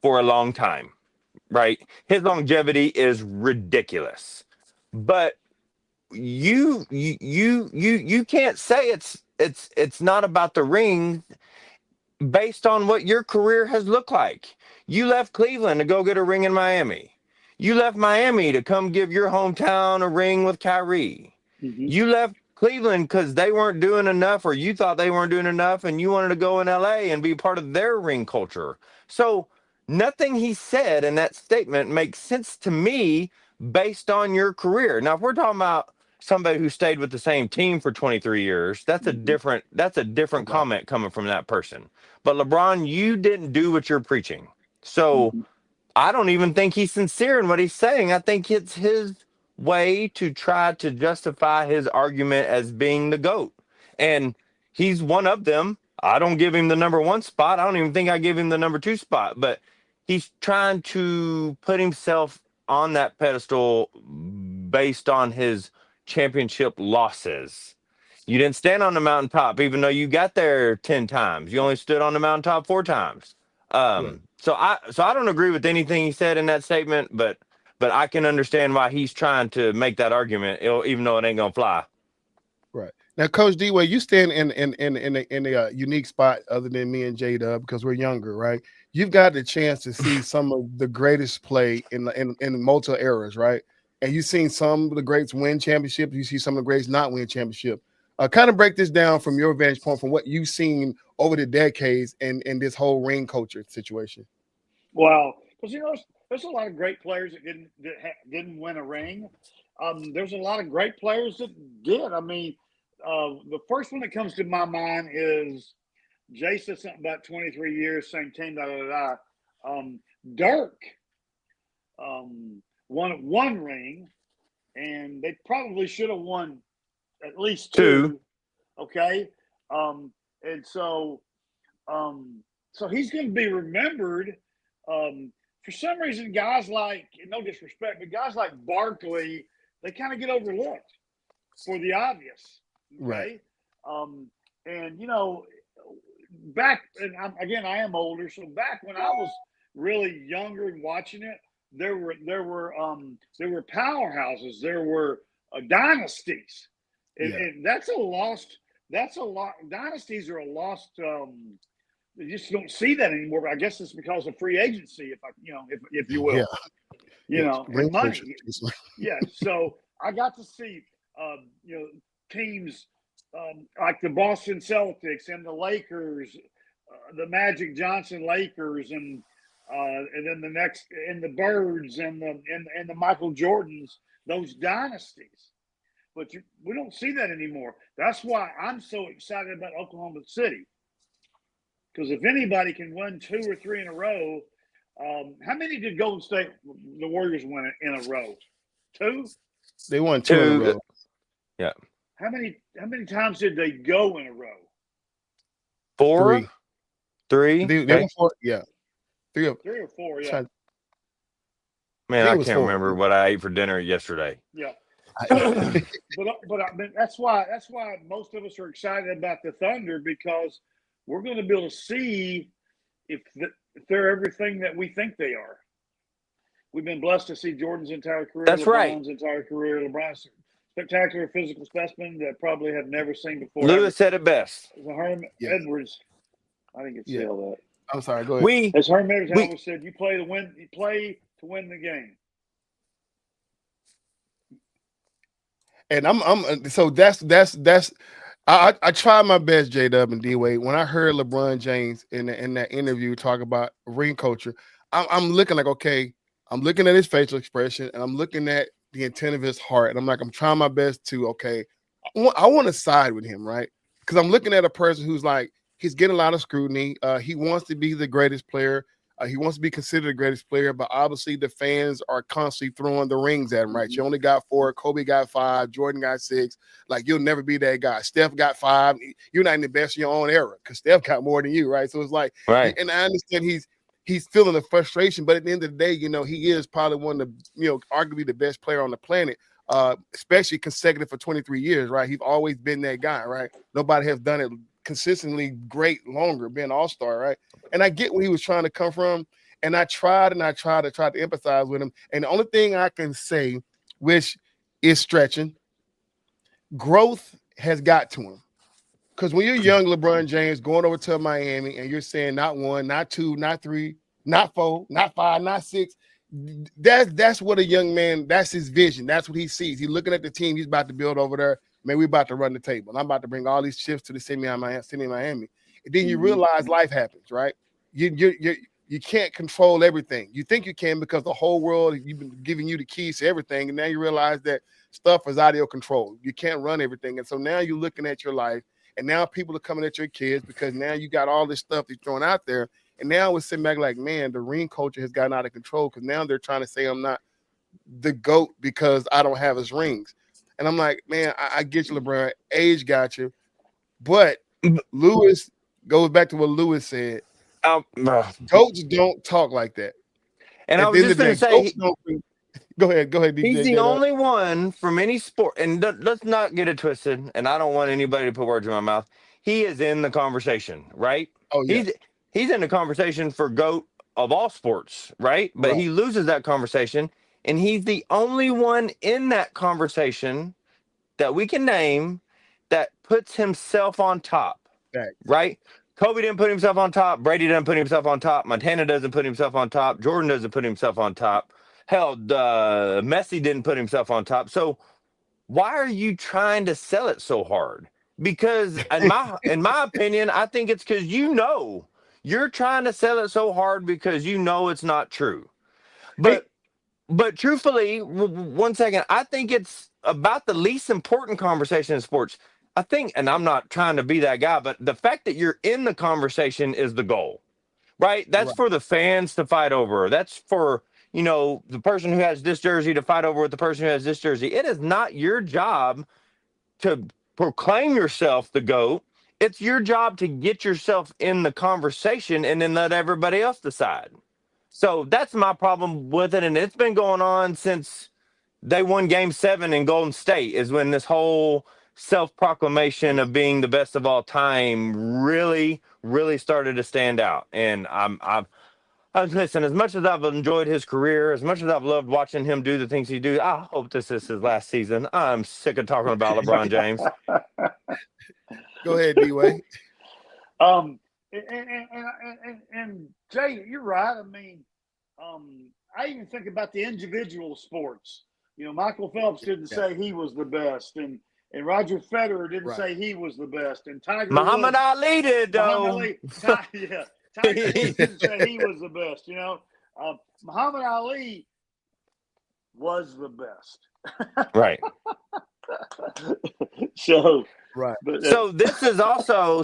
for a long time, right? His longevity is ridiculous, but you can't say it's not about the ring based on what your career has looked like. You left Cleveland to go get a ring in Miami. You left Miami to come give your hometown a ring with Kyrie. You left Cleveland because they weren't doing enough, or you thought they weren't doing enough, and you wanted to go in LA and be part of their ring culture. So nothing he said in that statement makes sense to me based on your career. Now, if we're talking about somebody who stayed with the same team for 23 years, that's a different comment coming from that person. But LeBron, you didn't do what you're preaching. So I don't even think he's sincere in what he's saying. I think it's his way to try to justify his argument as being the GOAT. And he's one of them. I don't give him the number 1 spot. I don't even think I give him the number 2 spot, but he's trying to put himself on that pedestal based on his championship losses. You didn't stand on the mountaintop, even though you got there 10 times. You only stood on the mountaintop 4 times. So I don't agree with anything he said in that statement, but I can understand why he's trying to make that argument, even though it ain't gonna fly. Right. Now, Coach D-Way, you stand in a unique spot other than me and J-Dub, because we're younger, right? You've got the chance to see some of the greatest play in multiple eras, right? And you've seen some of the greats win championships. You see some of the greats not win championship. Kind of break this down from your vantage point, from what you've seen over the decades in this whole ring culture situation. Well, because there's a lot of great players that didn't win a ring. There's a lot of great players that did. I mean, the first one that comes to my mind is Jay said something about 23 years, same team, Dirk won 1 ring, and they probably should have won at least 2. Okay. And so he's going to be remembered. For some reason, guys like, no disrespect, but guys like Barkley, they kind of get overlooked for the obvious. Okay? Right. And back, and I am older, so back when I was really younger and watching it, there were powerhouses, there were dynasties, and that's a lost. Dynasties are a lost. You just don't see that anymore. But I guess it's because of free agency, if you will. And money. Yeah. So I got to see, teams like the Boston Celtics and the Lakers, the Magic Johnson Lakers, and then the next and the Birds and the Michael Jordans, those dynasties. But we don't see that anymore. That's why I'm so excited about Oklahoma City. Because if anybody can win 2 or 3 in a row, how many did Golden State, the Warriors, win in a row? 2? They won 2 in a row. Yeah. How many times did they go in a row? 4? 3? They won 4. Yeah. 3 or 4. Yeah. Man, I can't remember what I ate for dinner yesterday. Yeah. but I mean, that's why most of us are excited about the Thunder, because we're going to be able to see if they're everything that we think they are. We've been blessed to see Jordan's entire career. That's right. LeBron's entire career. LeBron's spectacular physical specimen that probably have never seen before. Lewis said it best. Herm Edwards, I think it's still that. I'm sorry. Go ahead. As Herm Edwards always said, you play to win. You play to win the game. And I'm so that's I try my best, J-Dub and D-Wade. When I heard LeBron James in that interview talk about ring culture, I'm looking like, okay, I'm looking at his facial expression and I'm looking at the intent of his heart. And I'm like, I'm trying my best to, okay, I want to side with him, right? Because I'm looking at a person who's like, he's getting a lot of scrutiny. He wants to be the greatest player. He wants to be considered the greatest player, but obviously the fans are constantly throwing the rings at him, right? You only got 4, Kobe got 5, Jordan got 6. Like, you'll never be that guy. Steph got 5. You're not in the best of your own era because Steph got more than you, right? So it's like, right. And I understand he's feeling the frustration, but at the end of the day, he is probably one of the, arguably the best player on the planet, especially consecutive for 23 years, right? He's always been that guy, right? Nobody has done it consistently great longer, being all-star, right? And I get where he was trying to come from, and I tried to empathize with him. And the only thing I can say, which is stretching, growth has got to him. Because when you're young LeBron James going over to Miami and you're saying not 1, not 2, not 3, not 4, not 5, not 6, that's what a young man, that's his vision. That's what he sees. He's looking at the team he's about to build over there. Man, we're about to run the table. I'm about to bring all these chips to the city of Miami. And then you realize life happens, right? You can't control everything. You think you can because the whole world, you've been giving you the keys to everything. And now you realize that stuff is out of your control. You can't run everything. And so now you're looking at your life, and now people are coming at your kids because now you got all this stuff that's thrown out there. And now we're sitting back like, man, the ring culture has gotten out of control because now they're trying to say I'm not the GOAT because I don't have his rings. And I'm like, man, I get you, LeBron. Age got you. But Lewis goes back to what Lewis said. Goats don't talk like that. And I was just going to say, go ahead, DJ. He's the only one from any sport. And let's not get it twisted. And I don't want anybody to put words in my mouth. He is in the conversation, right? Oh, yeah. He's in the conversation for GOAT of all sports, right? But he loses that conversation. And he's the only one in that conversation that we can name that puts himself on top, right? Kobe didn't put himself on top. Brady didn't put himself on top. Montana doesn't put himself on top. Jordan doesn't put himself on top. Hell, Messi didn't put himself on top. So why are you trying to sell it so hard? Because in my opinion, I think it's because you're trying to sell it so hard because it's not true. But truthfully, one second, I think it's about the least important conversation in sports. I think, and I'm not trying to be that guy, but the fact that you're in the conversation is the goal, right? That's for the fans to fight over. That's for, the person who has this jersey to fight over with the person who has this jersey. It is not your job to proclaim yourself the GOAT. It's your job to get yourself in the conversation and then let everybody else decide. So that's my problem with it. And it's been going on since they won Game 7 in Golden State is when this whole self-proclamation of being the best of all time really, really started to stand out. And listen, as much as I've enjoyed his career, as much as I've loved watching him do the things he do, I hope this is his last season. I'm sick of talking about LeBron James. Go ahead, D-Wade. And Jay, you're right. I mean, I even think about the individual sports. Michael Phelps didn't say he was the best, and And Roger Federer didn't Right. say he was the best. And Tiger Muhammad Woods, Ali did though. Muhammad Ali, Tiger Woods didn't say he was the best. Muhammad Ali was the best. Right. So, Right. but So this is also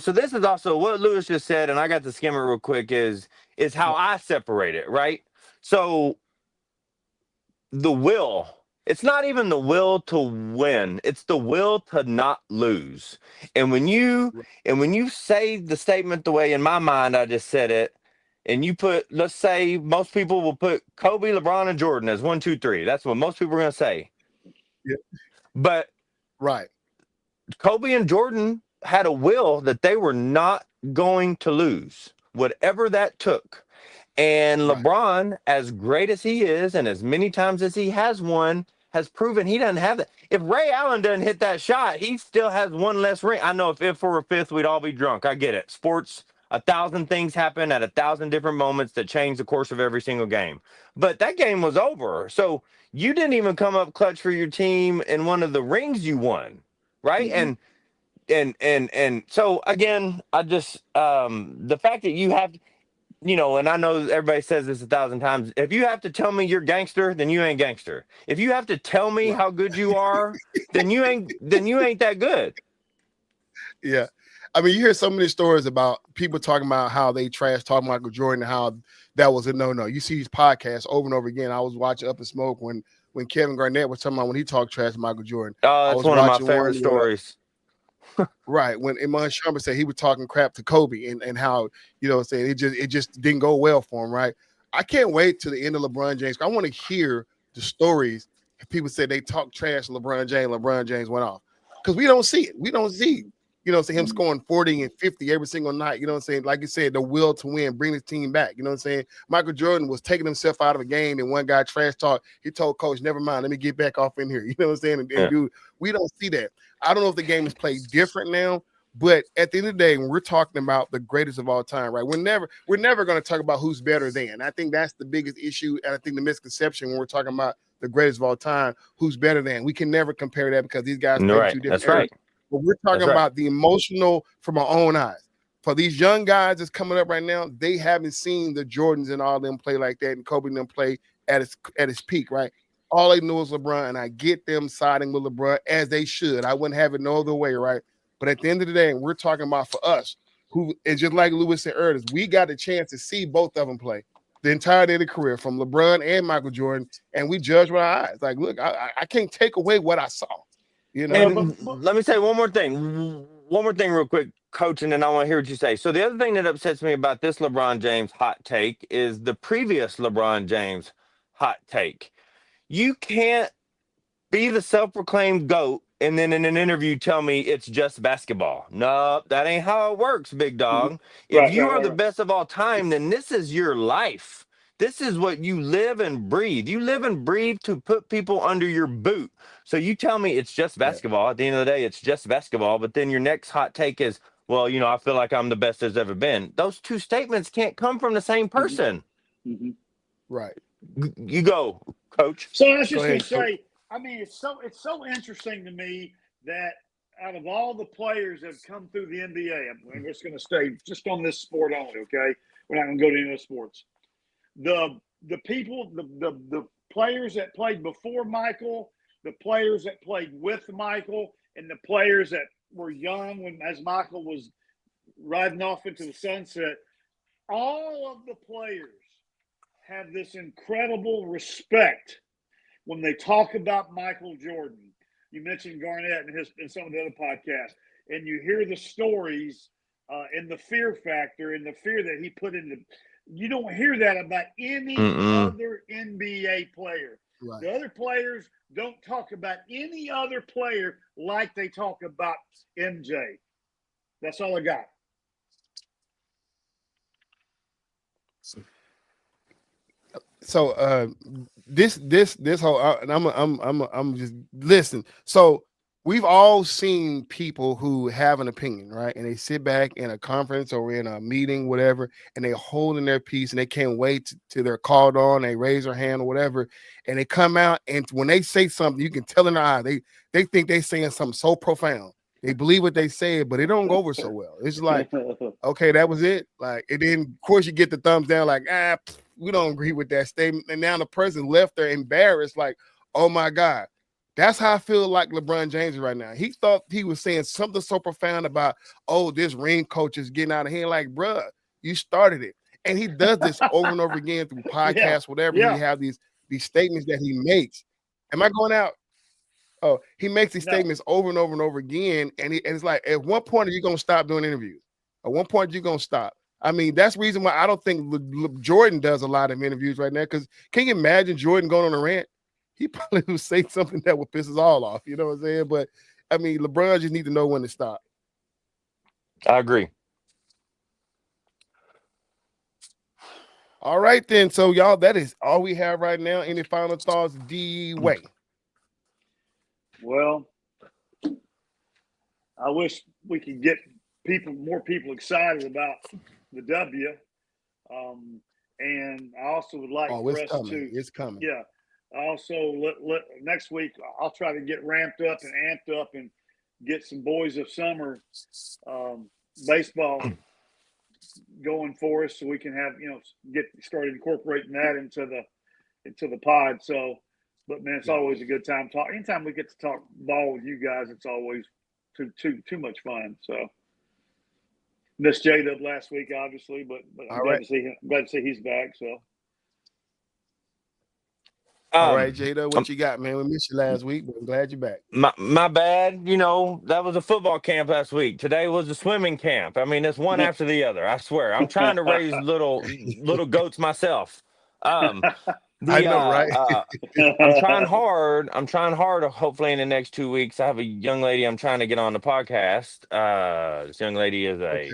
what Lewis just said, and I got to skim it real quick. Is how I separate it, right? So the will. It's not even the will to win. It's the will to not lose. And when you say the statement the way in my mind I just said it, and you put, let's say most people will put Kobe, LeBron, and Jordan as 1, 2, 3. That's what most people are going to say. Yeah. But Right. Kobe and Jordan had a will that they were not going to lose, whatever that took. And Right. LeBron, as great as he is, and as many times as he has won, has proven he doesn't have that. If Ray Allen doesn't hit that shot, he still has one less ring. I know if it were a fifth, we'd all be drunk. I get it. Sports, 1,000 things happen at 1,000 different moments that change the course of every single game. But that game was over. So you didn't even come up clutch for your team in one of the rings you won, right? Mhm. And so again, I just the fact that you have, and I know everybody says this 1,000 times. If you have to tell me you're gangster, then you ain't gangster. If you have to tell me Right. how good you are, then you ain't that good. Yeah. I mean, you hear so many stories about people talking about how they trash talk Michael Jordan and how that was a no-no. You see these podcasts over and over again. I was watching Up in Smoke when Kevin Garnett was talking about when he talked trash to Michael Jordan. I That's was one of my watching favorite one stories. right when Iman Shumpert said he was talking crap to Kobe and how saying it just didn't go well for him. Right. I can't wait to the end of LeBron James. I want to hear the stories. People said they talk trash to LeBron James went off because we don't see it. We don't see him scoring 40 and 50 every single night. Like you said, the will to win, bring his team back. Michael Jordan was taking himself out of a game, and one guy trash talk. He told coach, "Never mind, let me get back off in here." And dude, we don't see that. I don't know if the game is played different now, but at the end of the day, when we're talking about the greatest of all time, right? We're never going to talk about who's better than. I think that's the biggest issue, and I think the misconception when we're talking about the greatest of all time, who's better than. We can never compare that because these guys play Right. two different That's right. But we're talking about the emotional from our own eyes. For these young guys that's coming up right now, they haven't seen the Jordans and all them play like that, and Kobe and them play at its peak, right? All they know is LeBron, and I get them siding with LeBron as they should. I wouldn't have it no other way, right? But at the end of the day, we're talking about for us, who is just like Lewis said earlier, we got a chance to see both of them play the entirety of the career from LeBron and Michael Jordan, and we judge with our eyes. Like, look, I can't take away what I saw. And let me say one more thing real quick, Coach, and then I want to hear what you say. So the other thing that upsets me about this LeBron James hot take is the previous LeBron James hot take. You can't be the self-proclaimed GOAT and then in an interview tell me it's just basketball. No, that ain't how it works, big dog. If you are the best of all time, then this is your life. This is what you live and breathe. You live and breathe to put people under your boot. So you tell me it's just basketball. At the end of the day, it's just basketball. But then your next hot take is, well, I feel like I'm the best there's ever been. Those two statements can't come from the same person. Mm-hmm. Right. You go, Coach. So I was just going to say, I mean, it's so interesting to me that out of all the players that have come through the NBA, I'm just going to stay just on this sport only, okay? We're not going to go to any other sports. The people, the players that played before Michael, the players that played with Michael, and the players that were young as Michael was riding off into the sunset, all of the players have this incredible respect when they talk about Michael Jordan. You mentioned Garnett and some of the other podcasts, and you hear the stories and the fear factor and the fear that he put into. You don't hear that about any other NBA player. Right. The other players don't talk about any other player like they talk about MJ. That's all I got. So this whole and I'm just listen. So we've all seen people who have an opinion, right? And they sit back in a conference or in a meeting, whatever, and they holding their peace and they can't wait till they're called on. They raise their hand or whatever, and they come out and when they say something, you can tell in their eye they think they're saying something so profound. They believe what they said, but it don't go over so well. It's like, okay, that was it. Like, and then of course you get the thumbs down, like, we don't agree with that statement. And now the person left there embarrassed, like, oh my God. That's how I feel like LeBron James is right now. He thought he was saying something so profound about, oh, this ring coach is getting out of hand. Like, bruh, you started it. And he does this over and over again through podcasts, whatever. Yeah. He have these statements that he makes. Am I going out? Oh, he makes these statements over and over and over again. And it's like, at one point, are you going to stop doing interviews? At one point, you're going to stop. I mean, that's the reason why I don't think Jordan does a lot of interviews right now. Because can you imagine Jordan going on a rant? He probably would say something that would piss us all off. You know what I'm saying? But, I mean, LeBron just need to know when to stop. I agree. All right, then. So, y'all, that is all we have right now. Any final thoughts, D-Way? Well, I wish we could get more people excited about the W. And I also would like for us to. It's coming. Yeah. Also, next week, I'll try to get ramped up and amped up and get some Boys of Summer baseball going for us so we can have, get started incorporating that into the pod. So, but man, it's always a good time talk. Anytime we get to talk ball with you guys, it's always too much fun. So, missed J-Dub last week, obviously, but I'm glad to see he's back. So. All right, Jada, what you got, man? We missed you last week, but I'm glad you're back. My bad. That was a football camp last week. Today was a swimming camp. I mean, it's one after the other. I swear. I'm trying to raise little goats myself. I know, right? I'm trying hard. Hopefully, in the next 2 weeks, I have a young lady I'm trying to get on the podcast. This young lady is a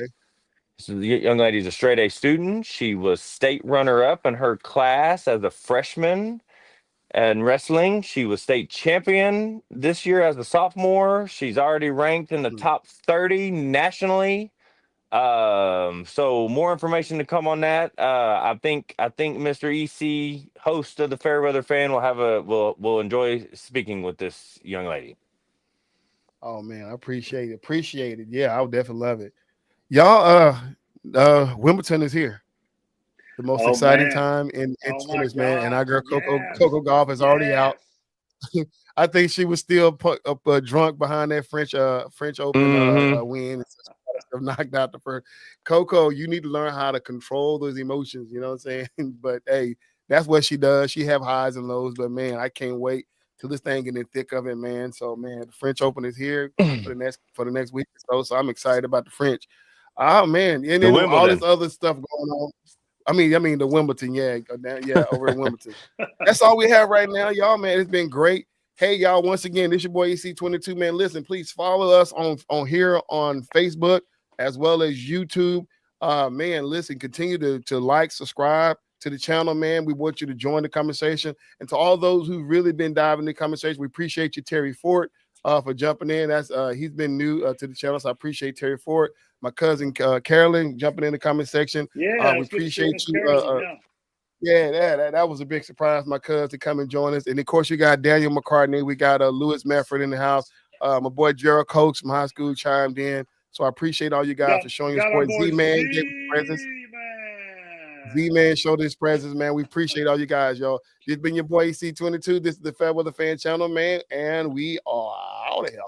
straight A student. She was state runner-up in her class as a freshman. And wrestling, she was state champion this year as a sophomore. She's already ranked in the top 30 nationally. So more information to come on that. I think Mr. EC, host of the Fairweather Fan, will enjoy speaking with this young lady. Oh man, I appreciate it. Yeah, I would definitely love it. Y'all, Wimbledon is here. The most exciting time in tennis, man. And our girl Coco Gauff is already out. I think she was still drunk behind that French Open win. Knocked out the first. Coco, you need to learn how to control those emotions. You know what I'm saying? But hey, that's what she does. She have highs and lows. But man, I can't wait till this thing get in the thick of it, man. So man, the French Open is here for the next week or so. So I'm excited about the French. Oh man, and then all this other stuff going on. I mean the Wimbledon, over in Wimbledon. That's all we have right now, y'all, man. It's been great. Hey, y'all, once again, this is your boy EC22, man. Listen, please follow us on here on Facebook as well as YouTube. Man, listen, continue to like, subscribe to the channel, man. We want you to join the conversation. And to all those who've really been diving in the conversation, we appreciate you, Terry Fort, for jumping in. He's been new to the channel, so I appreciate Terry Fort. My cousin Carolyn jumping in the comment section. Yeah, we appreciate you. That was a big surprise. My cousin come and join us, and of course you got Daniel McCartney. We got Lewis Medford in the house. My boy Gerald Coates from high school chimed in. So I appreciate all you guys for showing your support. Z-Man gave his presence. Z-Man showed his presence, man. We appreciate all you guys, y'all. This has been your boy EC22. This is the Fairweather Fan Channel, man, and we are out of here.